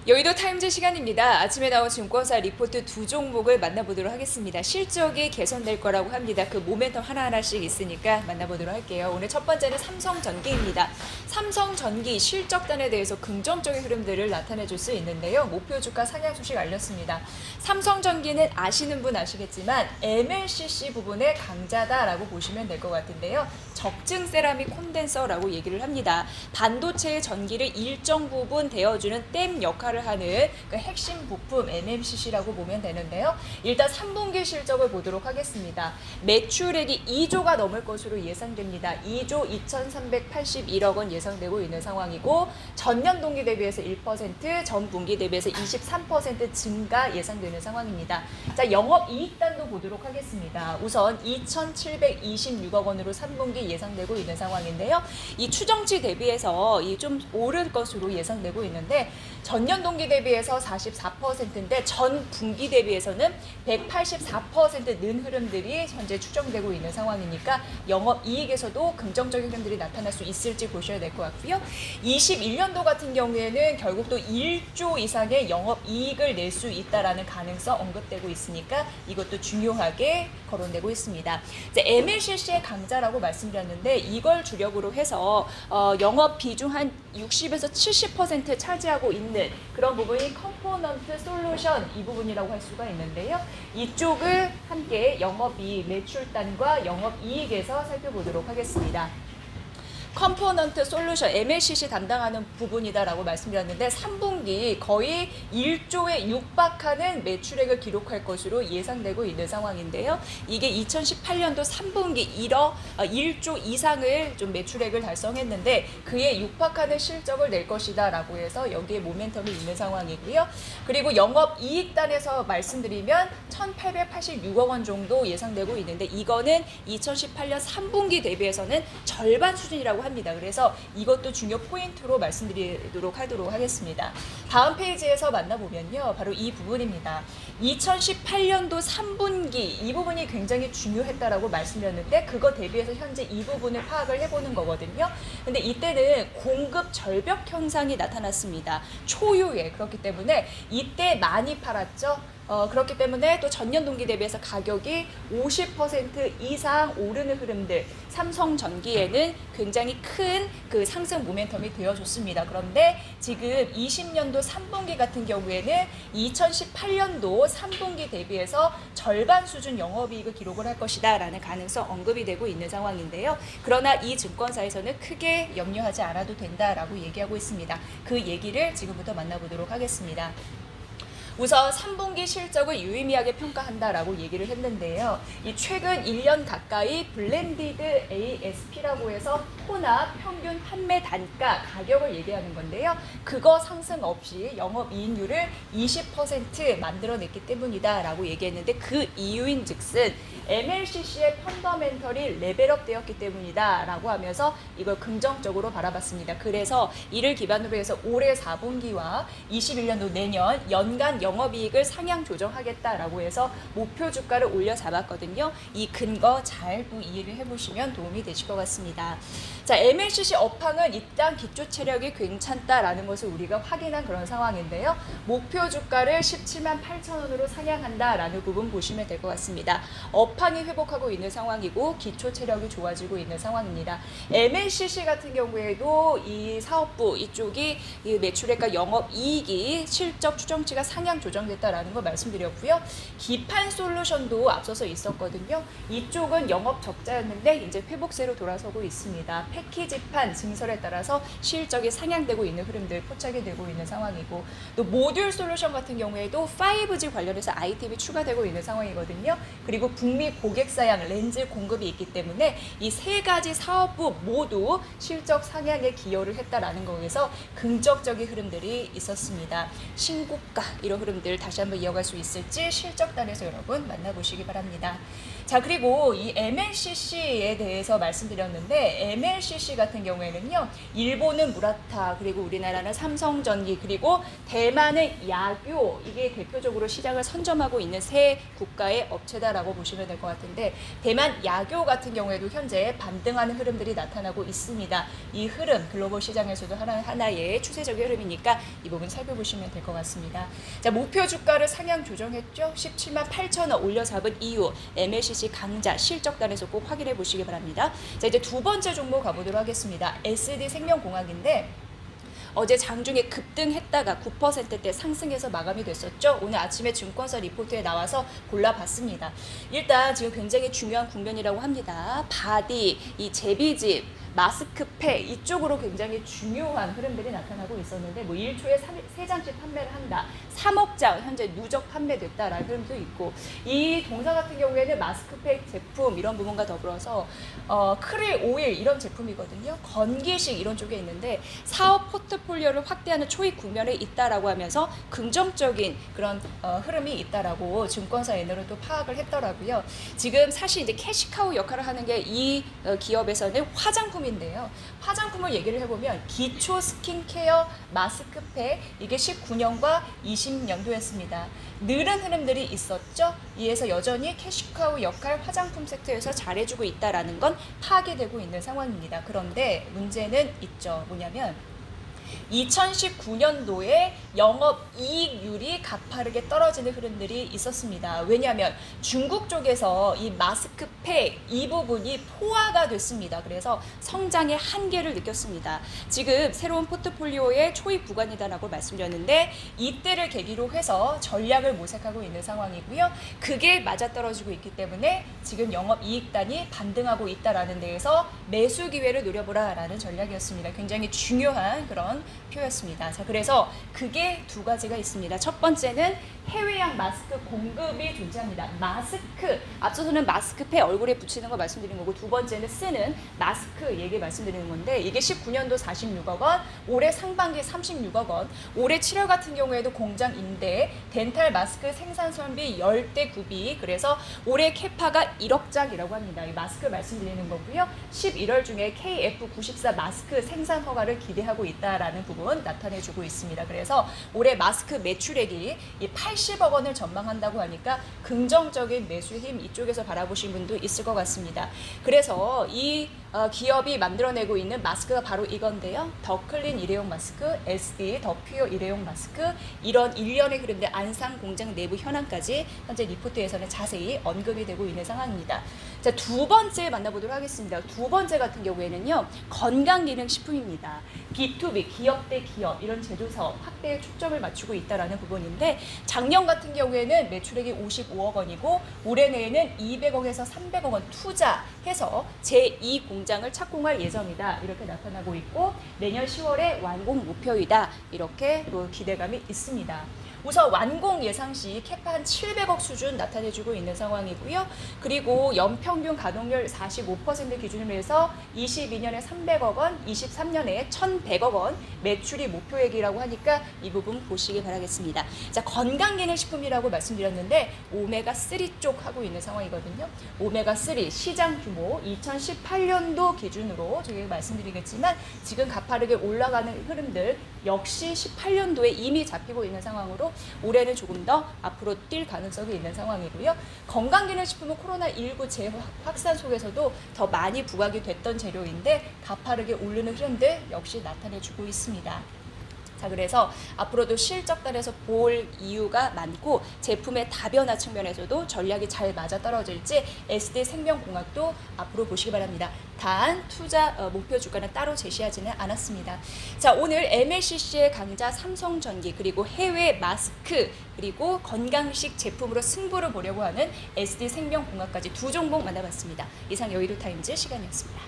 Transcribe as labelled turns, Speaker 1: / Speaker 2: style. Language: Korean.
Speaker 1: 여의도 타임즈 시간입니다. 아침에 나온 증권사 리포트 두 종목을 만나보도록 하겠습니다. 실적이 개선될 거라고 합니다. 그 모멘텀 하나하나씩 있으니까 만나보도록 할게요. 오늘 첫 번째는 삼성전기입니다. 삼성전기 실적단에 대해서 긍정적인 흐름들을 나타내줄 수 있는데요. 목표 주가 상향 소식 알렸습니다. 삼성전기는 아시는 분 아시겠지만 MLCC 부분의 강자다라고 보시면 될 것 같은데요. 적증 세라믹 콘덴서라고 얘기를 합니다. 반도체의 전기를 일정 부분 데워주는 댐 역할을 하는 그 핵심 부품 MMCC라고 보면 되는데요. 일단 3분기 실적을 보도록 하겠습니다. 매출액이 2조가 넘을 것으로 예상됩니다. 2조 2,381억 원 예상되고 있는 상황이고 전년 동기 대비해서 1%, 전 분기 대비해서 23% 증가 예상되는 상황입니다. 자, 영업이익단도 보도록 하겠습니다. 우선 2,726억 원으로 3분기 예상되고 있는 상황인데요. 이 추정치 대비해서 좀 오를 것으로 예상되고 있는데 전년 동기 대비해서 44%인데 전 분기 대비해서는 184% 는 흐름들이 현재 추정되고 있는 상황이니까 영업이익에서도 긍정적인 흐름들이 나타날 수 있을지 보셔야 될 것 같고요. 21년도 같은 경우에는 결국 또 1조 이상의 영업이익을 낼 수 있다라는 가능성 언급되고 있으니까 이것도 중요하게 거론되고 있습니다. 이제 MLCC의 강자라고 말씀드렸는데 이걸 주력으로 해서 영업 비중 한 60에서 70% 차지하고 있는 그런 부분이 컴포넌트 솔루션 이 부분이라고 할 수가 있는데요. 이쪽을 함께 영업이익 매출단과 영업이익에서 살펴보도록 하겠습니다. 컴포넌트 솔루션 MLCC 담당하는 부분이다라고 말씀드렸는데 3분기 거의 1조에 육박하는 매출액을 기록할 것으로 예상되고 있는 상황인데요. 이게 2018년도 3분기 1조 이상을 좀 매출액을 달성했는데 그에 육박하는 실적을 낼 것이다라고 해서 여기에 모멘텀이 있는 상황이고요. 그리고 영업이익단에서 말씀드리면 1,886억 원 정도 예상되고 있는데 이거는 2018년 3분기 대비해서는 절반 수준이라고 합니다. 그래서 이것도 중요 포인트로 말씀드리도록 하겠습니다. 다음 페이지에서 만나보면요. 바로 이 부분입니다. 2018년도 3분기 이 부분이 굉장히 중요했다라고 말씀드렸는데 그거 대비해서 현재 이 부분을 파악을 해보는 거거든요. 근데 이때는 공급 절벽 현상이 나타났습니다. 초유에 그렇기 때문에 이때 많이 팔았죠. 그렇기 때문에 또 전년 동기 대비해서 가격이 50% 이상 오르는 흐름들 삼성전기에는 굉장히 큰 그 상승 모멘텀이 되어줬습니다. 그런데 지금 20년도 3분기 같은 경우에는 2018년도 3분기 대비해서 절반 수준 영업이익을 기록을 할 것이다 라는 가능성 언급이 되고 있는 상황인데요. 그러나 이 증권사에서는 크게 염려하지 않아도 된다라고 얘기하고 있습니다. 그 얘기를 지금부터 만나보도록 하겠습니다. 우선 3분기 실적을 유의미하게 평가한다라고 얘기를 했는데요. 이 최근 1년 가까이 블렌디드 ASP라고 해서 혼합 평균 판매 단가 가격을 얘기하는 건데요. 그거 상승 없이 영업이익률을 20% 만들어냈기 때문이다라고 얘기했는데 그 이유인 즉슨 MLCC의 펀더멘털이 레벨업 되었기 때문이다라고 하면서 이걸 긍정적으로 바라봤습니다. 그래서 이를 기반으로 해서 올해 4분기와 21년도 내년 연간 영업이익을 상향 조정하겠다라고 해서 목표 주가를 올려 잡았거든요. 이 근거 잘 또 이해를 해보시면 도움이 되실 것 같습니다. 자, MLCC 업황은 일단 기초 체력이 괜찮다라는 것을 우리가 확인한 그런 상황인데요. 목표 주가를 17만 8천 원으로 상향한다라는 부분 보시면 될 것 같습니다. 업황이 회복하고 있는 상황이고 기초 체력이 좋아지고 있는 상황입니다. MLCC 같은 경우에도 이 사업부 이쪽이 이 매출액과 영업이익이 실적 추정치가 상향 조정됐다라는 걸 말씀드렸고요. 기판 솔루션도 앞서서 있었거든요. 이쪽은 영업 적자였는데 이제 회복세로 돌아서고 있습니다. 패키지판 증설에 따라서 실적이 상향되고 있는 흐름들 포착이 되고 있는 상황이고 또 모듈 솔루션 같은 경우에도 5G 관련해서 아이템이 추가되고 있는 상황이거든요. 그리고 북미 고객 사양 렌즈 공급이 있기 때문에 이 세 가지 사업부 모두 실적 상향에 기여를 했다라는 거에서 긍정적인 흐름들이 있었습니다. 신고가 이런 흐름들 다시 한번 이어갈 수 있을지 실적단에서 여러분 만나보시기 바랍니다. 자, 그리고 이 MLCC에 대해서 말씀드렸는데 MLCC MLCC 같은 경우에는요, 일본은 무라타, 그리고 우리나라는 삼성전기, 그리고 대만은 야교, 이게 대표적으로 시장을 선점하고 있는 세 국가의 업체다라고 보시면 될 것 같은데, 대만 야교 같은 경우에도 현재 반등하는 흐름들이 나타나고 있습니다. 이 흐름 글로벌 시장에서도 하나의 추세적인 흐름이니까 이 부분 살펴보시면 될 것 같습니다. 자, 목표 주가를 상향 조정했죠. 17만 8천 원 올려 잡은 이유, MLCC 강자 실적단에서 꼭 확인해 보시기 바랍니다. 자, 이제 두 번째 종목 가보도록 하겠습니다. SD생명공학인데 어제 장중에 급등했다가 9%대 상승해서 마감이 됐었죠. 오늘 아침에 증권사 리포트에 나와서 골라봤습니다. 일단 지금 굉장히 중요한 국면이라고 합니다. 바디, 이 제비집, 마스크팩 이쪽으로 굉장히 중요한 흐름들이 나타나고 있었는데 뭐 1초에 3장씩 판매를 한다. 3억 장 현재 누적 판매됐다라는 흐름도 있고, 이 동사 같은 경우에는 마스크팩 제품 이런 부분과 더불어서 크릴 오일 이런 제품이거든요. 건기식 이런 쪽에 있는데 사업 포트폴리오를 확대하는 초입 국면에 있다라고 하면서 긍정적인 그런 흐름이 있다라고 증권사에는 또 파악을 했더라고요. 지금 사실 이제 캐시카우 역할을 하는 게 이 기업에서는 화장품인데요. 화장품을 얘기를 해보면 기초 스킨케어 마스크팩, 이게 19년과 20년도였습니다. 느른 흐름들이 있었죠. 이에서 여전히 캐시카우 역할 화장품 섹터에서 잘해주고 있다라는 건 파악이 되고 있는 상황입니다. 그런데 문제는 있죠. 뭐냐면 2019년도에 영업이익률이 가파르게 떨어지는 흐름들이 있었습니다. 왜냐하면 중국 쪽에서 이 마스크팩 이 부분이 포화가 됐습니다. 그래서 성장의 한계를 느꼈습니다. 지금 새로운 포트폴리오의 초입 구간이다라고 말씀드렸는데 이때를 계기로 해서 전략을 모색하고 있는 상황이고요. 그게 맞아떨어지고 있기 때문에 지금 영업이익단이 반등하고 있다라는 데에서 매수 기회를 노려보라라는 전략이었습니다. 굉장히 중요한 그런 표였습니다. 자, 그래서 그게 두 가지가 있습니다. 첫 번째는 해외양 마스크 공급이 존재합니다. 마스크, 앞서서는 마스크팩 얼굴에 붙이는 거 말씀드린 거고, 두 번째는 쓰는 마스크 얘기 말씀드리는 건데, 이게 19년도 46억 원, 올해 상반기 36억 원, 올해 7월 같은 경우에도 공장 임대, 덴탈 마스크 생산 설비 10대 구비, 그래서 올해 캐파가 1억 장이라고 합니다. 이 마스크 말씀드리는 거고요. 11월 중에 KF94 마스크 생산 허가를 기대하고 있다라는 부분 나타내주고 있습니다. 그래서 올해 마스크 매출액이 이 80억 원을 전망한다고 하니까 긍정적인 매수 힘 이쪽에서 바라보신 분도 있을 것 같습니다. 그래서 이 기업이 만들어내고 있는 마스크가 바로 이건데요. 더 클린 일회용 마스크, SD 더 퓨어 일회용 마스크, 이런 일련의 흐름들 안상 공장 내부 현황까지 현재 리포트에서는 자세히 언급이 되고 있는 상황입니다. 자, 두 번째 만나보도록 하겠습니다. 두 번째 같은 경우에는요, 건강기능식품입니다. B2B, 기업 대 기업, 이런 제조사업 확대에 초점을 맞추고 있다라는 부분인데, 작년 같은 경우에는 매출액이 55억 원이고 올해 내에는 200억에서 300억 원 투자해서 제2 공장을 착공할 예정이다, 이렇게 나타나고 있고, 내년 10월에 완공 목표이다, 이렇게 또 기대감이 있습니다. 우선 완공 예상시 캐파 한 700억 수준 나타내주고 있는 상황이고요. 그리고 연평균 가동률 45% 기준으로 해서 22년에 300억 원, 23년에 1,100억 원 매출이 목표액이라고 하니까 이 부분 보시기 바라겠습니다. 자, 건강기능식품이라고 말씀드렸는데 오메가3 쪽 하고 있는 상황이거든요. 오메가3 시장 규모 2018년도 기준으로 저희가 말씀드리겠지만 지금 가파르게 올라가는 흐름들 역시 18년도에 이미 잡히고 있는 상황으로 올해는 조금 더 앞으로 뛸 가능성이 있는 상황이고요. 건강기능식품은 코로나19 재확산 속에서도 더 많이 부각이 됐던 재료인데 가파르게 오르는 흐름들 역시 나타내주고 있습니다. 자, 그래서 앞으로도 실적단에서 볼 이유가 많고 제품의 다변화 측면에서도 전략이 잘 맞아떨어질지 SD생명공학도 앞으로 보시기 바랍니다. 단 투자 목표 주가는 따로 제시하지는 않았습니다. 자, 오늘 MLCC의 강자 삼성전기, 그리고 해외 마스크, 그리고 건강식 제품으로 승부를 보려고 하는 SD생명공학까지 두 종목 만나봤습니다. 이상 여의도타임즈 시간이었습니다.